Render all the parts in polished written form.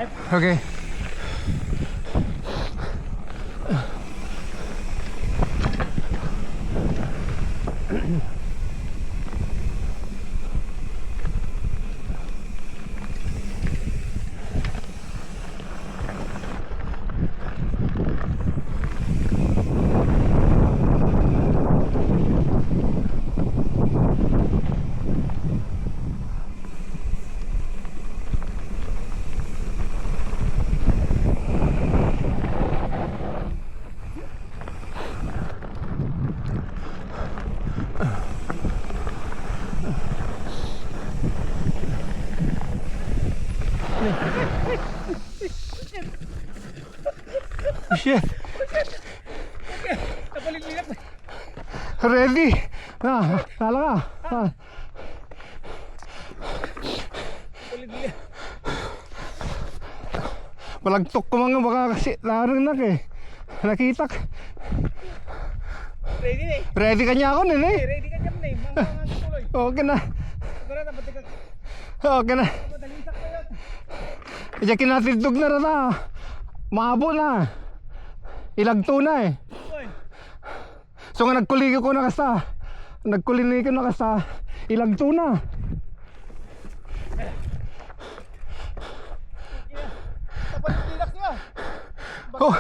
Okay. Shit. Ready? Kala ka? Palagtok ko mga baka kasi narinig eh. Nakita ka. Ready na eh. Ready ka niya ako nun eh. Ready ka dyan na eh. Mga tuloy. Okay na. Siguro dapat ka. Okay na. Madalisak ko yun. Diyan kinatidog na rin maabo na. Ilagto na eh. So nga nagkuligi ko na kasta. Nagkulini ko na kasta. Ilagto na. Dapat tilak niya. Oh,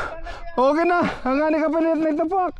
okay na. Hangani ka pa na itapak.